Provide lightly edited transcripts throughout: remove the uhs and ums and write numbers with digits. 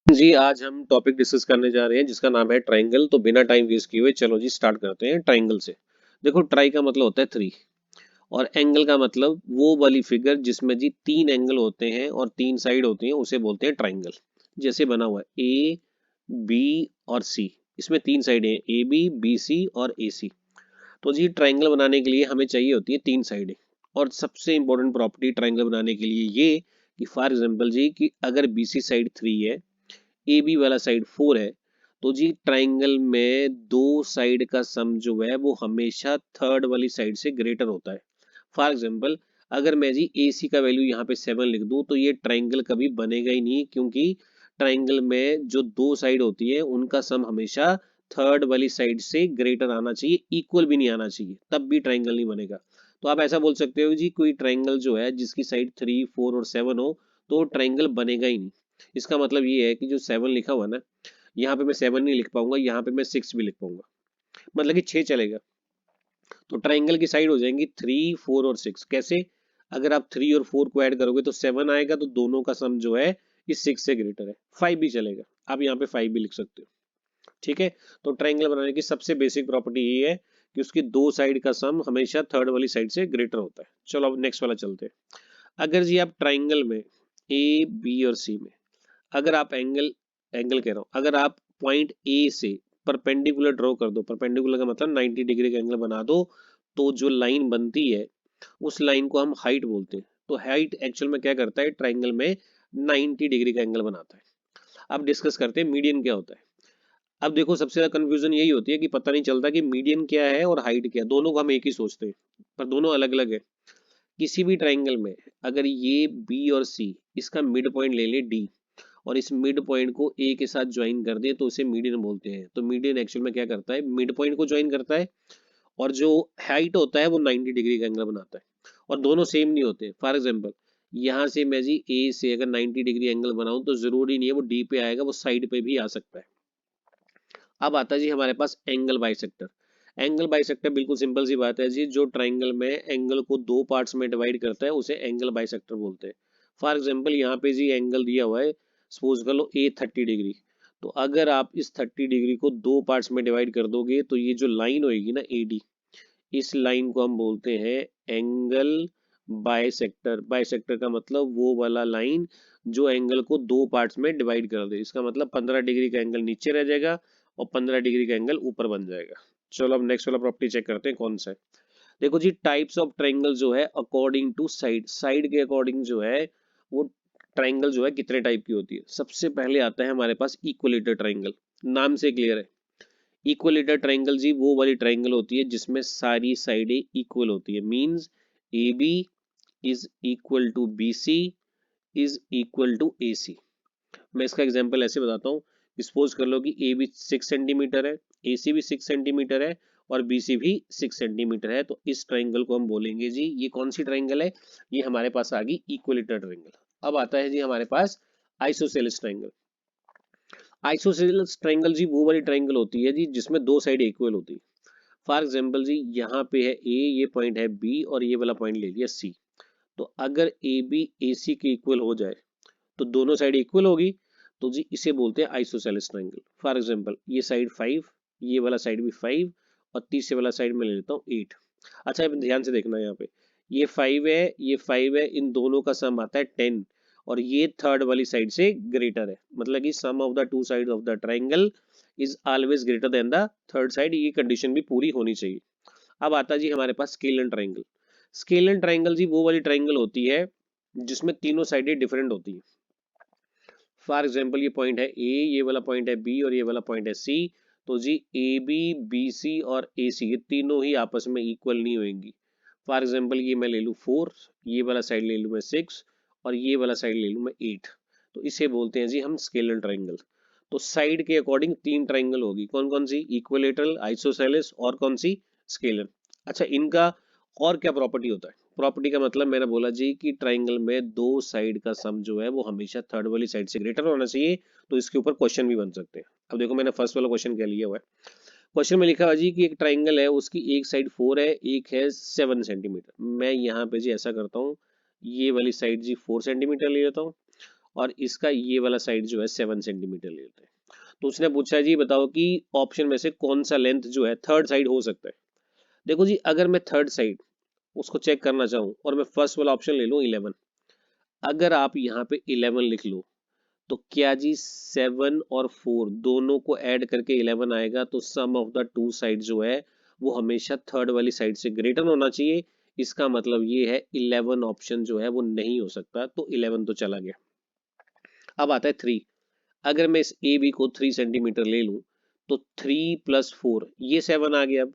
जी, आज हम topic discuss करने जा रहे हैं जिसका नाम है ट्रायंगल। तो बिना टाइम वेस्ट किए हुए चलो जी स्टार्ट करते हैं ट्रायंगल से। देखो, ट्राई का मतलब होता है थ्री और एंगल का मतलब वो वाली फिगर जिसमें जी तीन एंगल होते हैं और तीन साइड होती हैं, उसे बोलते हैं ट्रायंगल। जैसे बना हुआ है ए, बी और सी। इसमें तीन साइडें हैं, ए बी सी और ए सी। तो जी ट्रायंगल बनाने के लिए हमें चाहिए होती है तीन साइडें। और सबसे इंपॉर्टेंट प्रॉपर्टी ट्रायंगल बनाने के लिए ये कि फॉर एग्जांपल जी कि अगर बी सी साइड थ्री है, ए बी वाला साइड फोर है, तो जी ट्राइंगल में दो साइड का सम जो है वो हमेशा थर्ड वाली साइड से ग्रेटर होता है। फॉर एग्जाम्पल, अगर मैं जी ए सी का वैल्यू यहाँ पे सेवन लिख दूं तो ये ट्राइंगल कभी बनेगा ही नहीं, क्योंकि ट्राइंगल में जो दो साइड होती है उनका सम हमेशा थर्ड वाली साइड से ग्रेटर आना चाहिए, इक्वल भी नहीं आना चाहिए, तब भी ट्राइंगल नहीं बनेगा। तो आप ऐसा बोल सकते हो जी कोई ट्राइंगल जो है जिसकी साइड थ्री फोर और सेवन हो तो ट्राइंगल बनेगा ही नहीं। इसका मतलब ये है कि जो सेवन लिखा हुआ है ना, यहाँ पे मैं सेवन नहीं लिख पाऊंगा, यहाँ पे मैं सिक्स भी लिख पाऊंगा, मतलब कि छह चलेगा। तो ट्राइंगल की साइड हो जाएंगी थ्री फोर और सिक्स। कैसे? अगर आप थ्री और फोर को ऐड करोगे तो सेवन आएगा, तो दोनों का सम जो है इस सिक्स से ग्रेटर है। फाइव भी चलेगा, आप यहाँ पे फाइव भी लिख सकते हो। ठीक है। तो ट्राइंगल बनाने की सबसे बेसिक प्रॉपर्टी ये है कि उसकी दो साइड का सम हमेशा थर्ड वाली साइड से ग्रेटर होता है। चलो अब नेक्स्ट वाला चलते हैं। अगर जी आप ट्राइंगल में ए बी और सी में, अगर आप एंगल एंगल कह रहा हूँ, अगर आप पॉइंट ए से परपेंडिकुलर ड्रॉ कर दो, परपेंडिकुलर का मतलब 90 डिग्री का एंगल बना दो, तो जो लाइन बनती है उस लाइन को हम हाइट बोलते हैं। तो हाइट एक्चुअल में क्या करता है, ट्राइंगल में 90 डिग्री का एंगल बनाता है। अब डिस्कस करते हैं मीडियन क्या होता है। अब देखो, सबसे ज्यादा कंफ्यूजन यही होती है कि पता नहीं चलता कि मीडियन क्या है और हाइट क्या है, दोनों को हम एक ही सोचते हैं, पर दोनों अलग अलग है। किसी भी ट्राइंगल में अगर ये बी और सी, इसका मिड पॉइंट ले ले डी, और इस मिड पॉइंट को ए के साथ ज्वाइन कर दे तो उसे मीडियन बोलते हैं। तो मीडियन एक्चुअल में क्या करता है, मिड पॉइंट को ज्वाइन करता है, और जो हाइट होता है वो 90 डिग्री का एंगल बनाता है। और दोनों सेम नहीं होते। फॉर एग्जांपल, यहाँ से मैं जी ए से अगर 90 डिग्री एंगल बनाऊं तो जरूरी नहीं है वो डी पे आएगा, वो साइड पे भी आ सकता है। अब आता है जी हमारे पास एंगल बाइसेक्टर। एंगल बाइसेक्टर बिल्कुल सिंपल सी बात है जी, जो ट्राइंगल में एंगल को दो पार्ट्स में डिवाइड करता है उसे एंगल बाइसेक्टर बोलते हैं। फॉर एग्जांपल, यहाँ पे जी एंगल दिया हुआ है, सपोज कर लो ए 30 डिग्री। तो अगर आप इस 30 डिग्री को दो पार्ट्स में डिवाइड कर दोगे तो ये जो लाइन होगी ना ए डी, इस लाइन को हम बोलते हैं एंगल बाइसेक्टर। बाइसेक्टर का मतलब वो वाला लाइन जो एंगल को दो पार्ट्स में डिवाइड कर दे। इसका मतलब 15 डिग्री का एंगल नीचे रह जाएगा और 15 डिग्री का एंगल ऊपर बन जाएगा। चलो अब नेक्स्ट वाला प्रॉपर्टी चेक करते हैं कौन सा है। देखो जी, टाइप्स ऑफ ट्राइंगल जो है अकॉर्डिंग टू साइड, साइड के अकॉर्डिंग जो है वो ट्राइंगल जो है कितने टाइप की होती है। सबसे पहले आता है हमारे पास इक्वलेटर ट्राइंगल। नाम से क्लियर है, इक्वलेटर ट्राइंगल जी वो वाली ट्राइंगल होती है जिसमें सारी साइडें इक्वल होती है। Means A B is equal to B C is equal to A C. मैं इसका एग्जांपल ऐसे बताता हूँ। सपोज कर लो कि ए बी 6 सेंटीमीटर है, ए सी भी 6 सेंटीमीटर है और बी सी भी 6 सेंटीमीटर है, तो इस ट्राइंगल को हम बोलेंगे जी ये कौन सी ट्राइंगल है, ये हमारे पास आ गई इक्वलेटर ट्राइंगल। अब आता है जी हमारे पास आइसोसेलेस ट्राइंगल। आइसोसेलेस ट्राइंगल जी वो वाली ट्राइंगल होती है जी जिसमें दो साइड इक्वल होती है। फॉर एग्जाम्पल जी, यहाँ पे है ए, ये पॉइंट है बी और ये वाला पॉइंट ले लिया सी। तो अगर ए बी ए सी के इक्वल हो जाए तो दोनों साइड इक्वल होगी, तो जी इसे बोलते हैं आइसोसेलेस ट्राइंगल। फॉर एग्जाम्पल, ये साइड फाइव, ये वाला साइड भी फाइव, और तीसरे वाला साइड में ले लेता हूँ एट। अच्छा, अब ध्यान से देखना, यहाँ पे ये फाइव है, ये फाइव है, इन दोनों का सम आता है 10, और ये थर्ड वाली साइड से ग्रेटर है, मतलब कि sum of the two side of the triangle is always greater than the third side. ये कंडीशन भी पूरी होनी चाहिए। अब आता जी हमारे पास स्केलर ट्राइंगल। स्केलर ट्राइंगल जी वो वाली ट्राइंगल होती है जिसमें तीनों साइडें डिफरेंट होती है। फॉर एग्जाम्पल, ये पॉइंट है ए, ये वाला पॉइंट है बी और ये वाला पॉइंट है सी। तो जी ए बी बी सी और ए सी ये तीनों ही आपस में इक्वल नहीं होंगी। फॉर एग्जाम्पल, ये मैं ले लूँ फोर, ये वाला साइड ले लूँ मैं सिक्स, और ये वाला साइड ले लूँ मैं एट। तो इसे बोलते हैं जी हम स्केलर ट्राइंगल। तो साइड के अकॉर्डिंग तीन ट्राइंगल होगी, कौन कौन सी, इक्विलेटरल, आइसोसेलेस और कौन सी, स्केलर। अच्छा, इनका और क्या प्रॉपर्टी होता है। प्रॉपर्टी का मतलब मैंने बोला जी कि ट्राइंगल में दो साइड का सम जो है वो हमेशा थर्ड वाली साइड से ग्रेटर होना चाहिए। तो इसके ऊपर क्वेश्चन भी बन सकते हैं। अब देखो, मैंने फर्स्ट वाला क्वेश्चन क्या लिया हुआ है। क्वेश्चन में लिखा हुआ जी कि एक ट्राइंगल है, उसकी एक साइड फोर है, एक है 7 सेंटीमीटर। मैं यहाँ पे जी ऐसा करता हूँ, ये वाली साइड जी 4 सेंटीमीटर ले लेता हूँ, और इसका ये वाला साइड जो है 7 सेंटीमीटर ले लेते हैं। तो उसने पूछा जी बताओ कि ऑप्शन में से कौन सा लेंथ जो है थर्ड साइड हो सकता है। देखो जी अगर मैं थर्ड साइड उसको चेक करना चाहूँ और मैं फर्स्ट वाला ऑप्शन ले लूँ 11, अगर आप यहाँ पे 11 लिख लो तो क्या जी 7 और 4 दोनों को ऐड करके 11 आएगा, तो सम ऑफ द टू साइड जो है वो हमेशा थर्ड वाली साइड से ग्रेटर होना चाहिए। इसका मतलब ये है 11 ऑप्शन जो है वो नहीं हो सकता, तो 11 तो चला गया। अब आता है 3। अगर मैं इस ए बी को 3 सेंटीमीटर ले लूं तो 3 प्लस 4 ये 7 आ गया। अब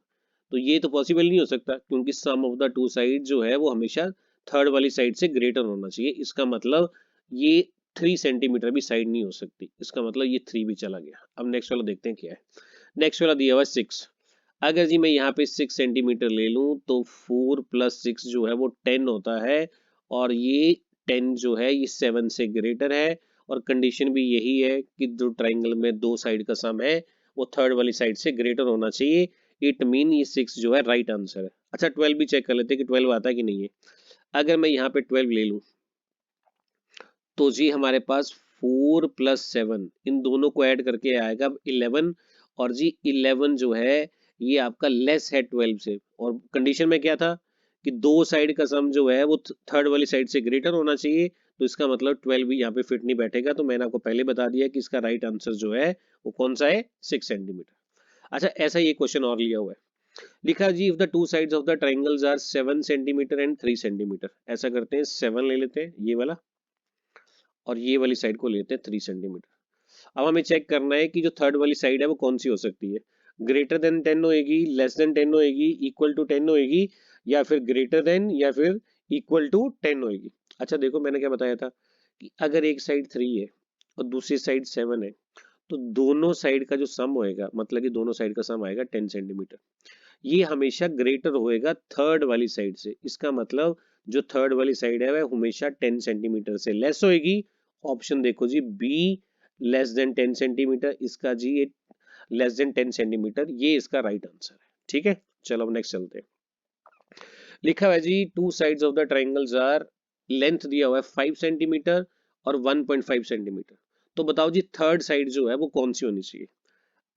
तो ये तो पॉसिबल नहीं हो सकता क्योंकि सम ऑफ द टू साइड जो है वो हमेशा थर्ड वाली साइड से ग्रेटर होना चाहिए। इसका मतलब ये 3 सेंटीमीटर भी साइड नहीं हो सकती, इसका मतलब ये 3 भी चला गया। अब नेक्स्ट वाला देखते हैं क्या है। नेक्स्ट वाला दिया हुआ है 6। अगर जी मैं यहाँ पे 6 सेंटीमीटर ले लूं तो 4 प्लस 6 जो है वो 10 होता है, और ये 10 जो है ये 7 से ग्रेटर है। और कंडीशन भी यही है कि जो ट्राइंगल में दो साइड का सम है वो थर्ड वाली साइड से ग्रेटर होना चाहिए। इट मीन ये 6 जो है राइट आंसर है। अच्छा 12 भी चेक कर लेते हैं कि 12 आता है कि नहीं है। अगर मैं यहाँ पे 12 ले लूं तो जी हमारे पास 4 प्लस 7 इन दोनों को ऐड करके आएगा 11। और जी 11 जो है ये आपका लेस है 12 से, और कंडीशन में क्या था कि दो साइड का सम जो है वो थर्ड वाली साइड से ग्रेटर होना चाहिए। तो इसका मतलब 12 भी यहाँ पे फिट नहीं बैठेगा, तो मैंने आपको पहले बता दिया कि इसका राइट आंसर जो है वो कौन सा है, 6 सेंटीमीटर। अच्छा ऐसा ही एक क्वेश्चन और लिया हुआ है, लिखा जी if the two sides of the triangles are 7 centimetre and 3 centimetre. ऐसा करते हैं 7 ले लेते हैं ये वाला, और ये वाली साइड को लेते हैं 3 सेंटीमीटर। अब हमें चेक करना है कि जो थर्ड वाली साइड है वो कौन सी हो सकती है। ग्रेटर देन 10 होएगी, लेस देन 10 होएगी, इक्वल टू 10 होएगी, या फिर ग्रेटर देन या फिर इक्वल टू 10 होएगी। अच्छा देखो मैंने क्या बताया था कि अगर एक साइड 3 है और दूसरी साइड 7 है तो दोनों साइड का जो सम होएगा, मतलब कि दोनों साइड का सम आएगा 10 सेंटीमीटर। ये हमेशा ग्रेटर होएगा थर्ड वाली साइड से। इसका मतलब जो थर्ड वाली साइड है वह हमेशा 10 सेंटीमीटर से लेस होएगी। ऑप्शन देखो जी बी, लेस देन 10 सेंटीमीटर। इसका जी ये लेस देन 10 सेंटीमीटर ये इसका राइट आंसर है। ठीक है चलो अब नेक्स्ट चलते हैं। लिखा हुआ है जी two sides of the triangles are, length दिया हुआ है 5 सेंटीमीटर और 1.5 सेंटीमीटर। तो बताओ जी थर्ड साइड जो है वो कौन सी होनी चाहिए।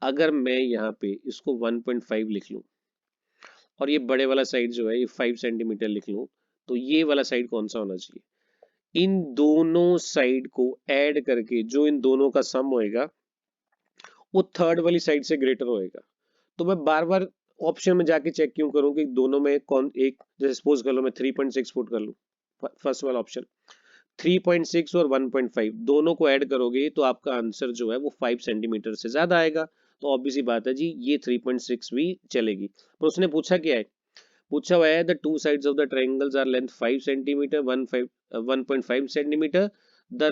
अगर मैं यहाँ पे इसको 1.5 लिख लूं और ये बड़े वाला साइड जो है ये 5 सेंटीमीटर लिख लूं, तो ये वाला साइड कौन सा होना चाहिए। इन दोनों साइड को ऐड करके जो इन दोनों का सम होएगा वो थर्ड वाली साइड से ग्रेटर होएगा। तो मैं बार बार ऑप्शन में जाके चेक क्यों करूं कि दोनों में कौन एक, जैसे सपोज कर लो मैं 3.6 फुट कर लूं, फर्स्ट वाला ऑप्शन 3.6 और 1.5 दोनों को ऐड करोगे तो आपका आंसर जो है वो 5 सेंटीमीटर से ज्यादा आएगा। तो ऑब्वियस सी बात है जी ये 3.6 भी चलेगी। पर उसने पूछा क्या है, पूछा हुआ है the two sides of the triangles are length 5 centimetre 1.5 centimetre, the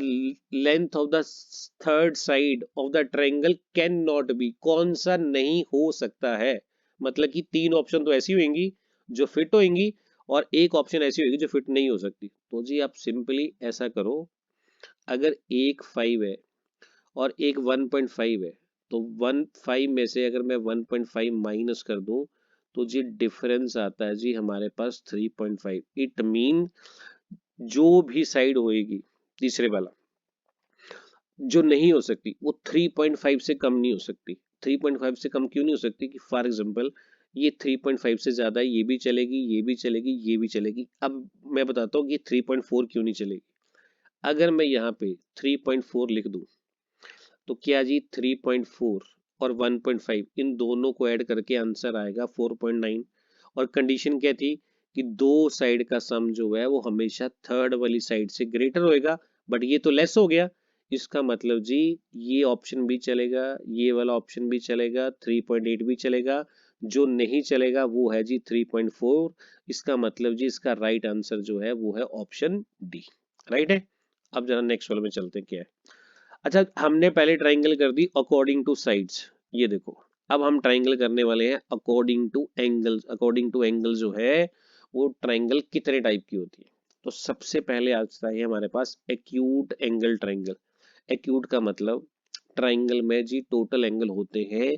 length of the third side of the triangle can not be, कौन सा नहीं हो सकता है। मतलब कि तीन ऑप्शन तो ऐसी होंगी जो फिट होंगी और एक ऑप्शन ऐसी होगी जो फिट नहीं हो सकती। तो जी आप सिंपली ऐसा करो, अगर एक 5 है और एक 1.5 है तो 1.5 में से अगर मैं 1.5 माइनस कर दूं तो जी डिफरेंस आता है जी हमारे पास 3.5। इट मीन जो भी साइड होएगी तीसरे वाला जो नहीं हो सकती वो 3.5 से कम नहीं हो सकती। 3.5 से कम क्यों नहीं हो सकती कि फॉर एग्जांपल ये 3.5 से ज्यादा है, ये भी चलेगी ये भी चलेगी ये भी चलेगी। अब मैं बताता हूँ कि 3.4 क्यों नहीं चलेगी। अगर मैं यहाँ पे 3.4 लिख दूं तो क्या जी 3.4 और 1.5 इन दोनों को ऐड करके आंसर आएगा 4.9। और कंडीशन क्या थी कि दो साइड का सम जो है वो हमेशा थर्ड वाली साइड से ग्रेटर होएगा, बट ये तो लेस हो गया। इसका मतलब जी ये ऑप्शन भी चलेगा, ये वाला ऑप्शन भी चलेगा, 3.8 भी चलेगा। जो नहीं चलेगा वो है जी 3.4। इसका मतलब जी इसका राइट आंसर जो है वो है ऑप्शन डी। राइट है। अब जरा नेक्स्ट वाले में चलते हैं क्या है। अच्छा हमने पहले ट्राइंगल कर दी अकॉर्डिंग टू साइड्स, ये देखो अब हम ट्राइंगल करने वाले हैं according to angle. According to angle जो है वो ट्राइंगल कितने टाइप की होती है। तो सबसे पहले आता है हमारे पास एक्यूट एंगल ट्राइंगल। एक्यूट का मतलब ट्राइंगल में जी टोटल एंगल होते हैं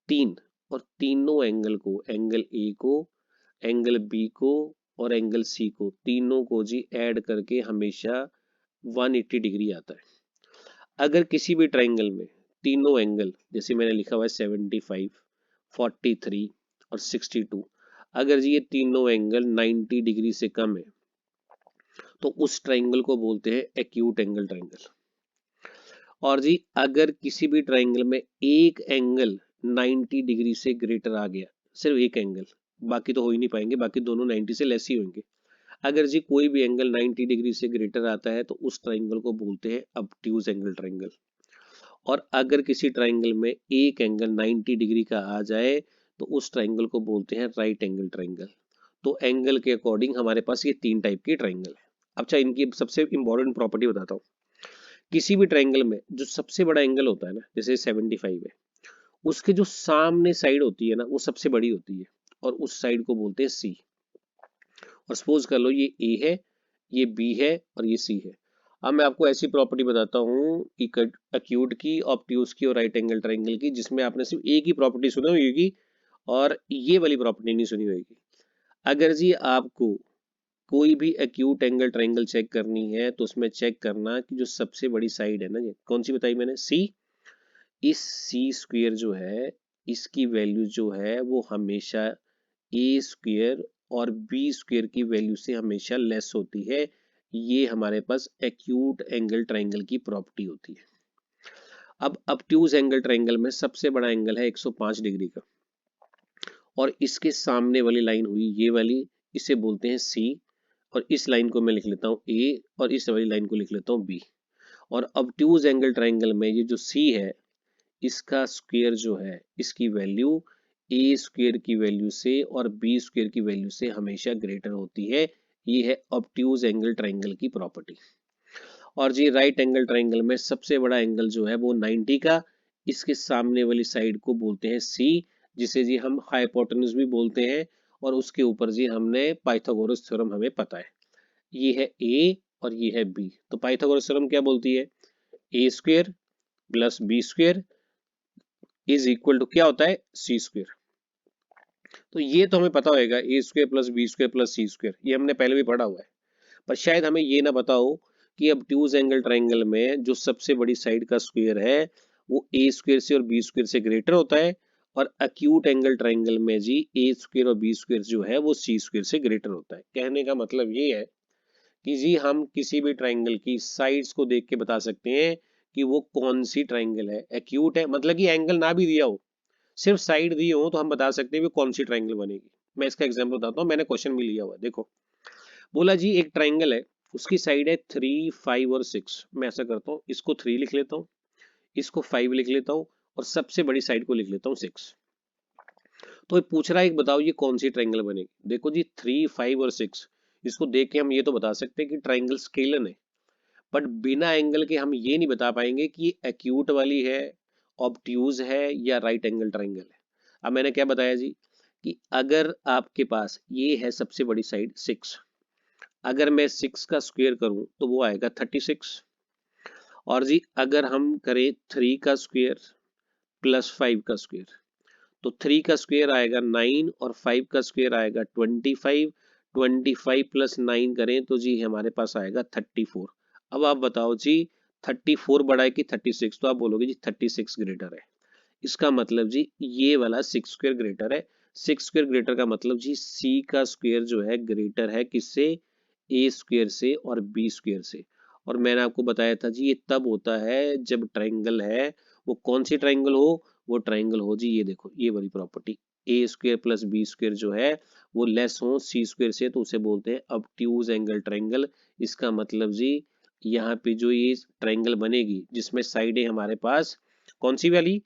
3, और तीनों एंगल को, एंगल ए को, एंगल बी को और एंगल सी को, तीनों को जी ऐड करके हमेशा 180 डिग्री आता है। अगर किसी भी ट्राइंगल में तीनों एंगल, जैसे मैंने लिखा हुआ है 75, 43 और 62, अगर जी ये तीनों एंगल 90 डिग्री से कम है तो उस ट्राइंगल को बोलते हैं एक्यूट एंगल ट्राइंगल। और जी अगर किसी भी ट्राइंगल में एक एंगल 90 डिग्री से ग्रेटर आ गया, सिर्फ एक एंगल, बाकी तो हो ही नहीं पाएंगे, बाकी दोनों 90 से लेस ही होंगे। अगर जी कोई भी एंगल 90 डिग्री से ग्रेटर आता है तो उस ट्राइंगल को बोलते हैं ऑब्ट्यूज एंगल ट्राइंगल। और अगर किसी ट्राइंगल में एक एंगल 90 डिग्री का आ जाए तो उस ट्राइंगल को बोलते हैं राइट एंगल ट्राइंगल। तो एंगल के अकॉर्डिंग हमारे पास ये 3 टाइप की ट्राइंगल है। अच्छा, इनकी सबसे इंपॉर्टेंट प्रॉपर्टी बताता हूँ। किसी भी ट्राइंगल में जो सबसे बड़ा एंगल होता है ना, जैसे 75 है, उसके जो सामने साइड होती है ना वो सबसे बड़ी होती है और उस साइड को बोलते हैं सी। और सपोज कर लो ये ए है, ये बी है और ये सी है। अब मैं आपको ऐसी प्रॉपर्टी बताता हूँ एक्यूट की, ऑब्ट्यूज की और राइट एंगल ट्राइंगल की, जिसमें आपने सिर्फ एक ही प्रॉपर्टी सुनी होगी और ये वाली प्रॉपर्टी नहीं सुनी होगी। अगर जी आपको कोई भी एक्यूट एंगल ट्राइंगल चेक करनी है तो उसमें चेक करना कि जो सबसे बड़ी साइड है ना, ये कौन सी बताई मैंने, सी। इस सी स्क्वेयर जो है, इसकी वैल्यू जो है वो हमेशा ए स्क्वेयर और बी स्क्वेयर की वैल्यू से हमेशा लेस होती है। ये हमारे पास एक्यूट एंगल ट्राइंगल की प्रॉपर्टी होती है। अब ऑब्ट्यूज एंगल ट्राइंगल में सबसे बड़ा एंगल है 105 डिग्री का और इसके सामने वाली लाइन हुई ये वाली, इसे बोलते हैं सी। और इस लाइन को मैं लिख लेता हूँ ए और इस वाली लाइन को लिख लेता हूँ बी। और ऑब्ट्यूज एंगल ट्राइंगल में ये जो सी है, इसका स्क्वायर जो है, इसकी वैल्यू ए स्क्वायर की वैल्यू से और बी स्क्वायर की वैल्यू से हमेशा ग्रेटर होती है। ये है ऑब्ट्यूज एंगल ट्राइंगल की प्रॉपर्टी। और जी राइट एंगल ट्राइंगल में सबसे बड़ा एंगल जो है वो 90 का, इसके सामने वाली साइड को बोलते हैं सी, जिसे जी हम हाइपोटेन्यूज भी बोलते हैं। और उसके ऊपर जी हमने पाइथागोरस थ्योरम हमें पता है। ये है ए और ये है बी। तो पाइथागोरस थ्योरम क्या बोलती है, A square plus B square is equal to क्या होता है, सी स्क्वायर। तो ये तो हमें पता होगा, A square plus B square plus C square, ये हमने पहले भी पढ़ा हुआ है। पर शायद हमें ये ना पता हो कि ऑब्ट्यूज एंगल ट्राइंगल में जो सबसे बड़ी साइड का स्क्वायर है वो ए स्क्वायर से और बी स्क्वायर से ग्रेटर होता है। और एक्यूट एंगल ट्राइंगल में जी ए स्क्वायर और बी स्क्वायर जो है वो सी स्क्वायर से ग्रेटर होता है। कहने का मतलब ये है कि जी हम किसी भी ट्राइंगल की साइड्स को देख के बता सकते हैं कि वो कौन सी ट्राइंगल है, एक्यूट है, मतलब कि एंगल ना भी दिया हो, सिर्फ साइड दी हो तो हम बता सकते हैं कि कौन सी ट्राइंगल बनेगी। मैं इसका एग्जांपल बताता हूँ, मैंने क्वेश्चन भी लिया हुआ है, देखो। बोला जी एक ट्राइंगल है, उसकी साइड है 3, 5 और 6। मैं ऐसा करता हूँ, इसको 3 लिख लेता हूँ, इसको 5 लिख लेता हूँ और सबसे बड़ी साइड को लिख लेता हूँ 6। तो ये पूछ रहा है कि बताओ ये कौन सी ट्राइंगल बनेगी। देखो जी 3, 5 और 6, इसको देख के हम ये तो बता सकते हैं कि ट्राइंगल स्केलन है। बट बिना एंगल के हम ये नहीं बता पाएंगे कि ये एक्यूट वाली है, ऑब्ट्यूज है या राइट एंगल ट्राइंगल है। अब मैंने क्या बताया जी कि अगर आपके पास ये है सबसे बड़ी साइड 6, अगर मैं 6 का स्क्वायर करूं तो वो आएगा 36। और जी अगर हम करें 3 का स्क्वायर प्लस 5 का स्क्वायर तो 3 का स्क्वायर आएगा 9 और 5 का स्क्वायर आएगा 25। 25 प्लस 9 करें तो जी हमारे पास आएगा 34। अब आप बताओ जी 34 बड़ा है कि 36, तो आप बोलोगे जी 36 ग्रेटर है। इसका मतलब जी ये वाला 6 स्क्वायर ग्रेटर है। 6 स्क्वायर ग्रेटर का मतलब जी सी का स्क्वायर जो है ग्रेटर है किससे, ए स्क्वायर से और बी स्क्वायर से। और मैंने आपको बताया था जी ये तब होता है जब ट्राइंगल है, वो कौन सी ट्राइंगल हो, वो ट्राइंगल हो जी ये देखो ये वाली प्रॉपर्टी, ए स्क्वायर प्लस बी स्क्वायर जो है वो लेस हो सी स्क्वायर से, तो उसे बोलते हैं ऑब्ट्यूज एंगल ट्राइंगल। इसका मतलब जी यहाँ पे जो ये ट्राइंगल बनेगी जिसमें साइडें हमारे पास कौन सी वाली,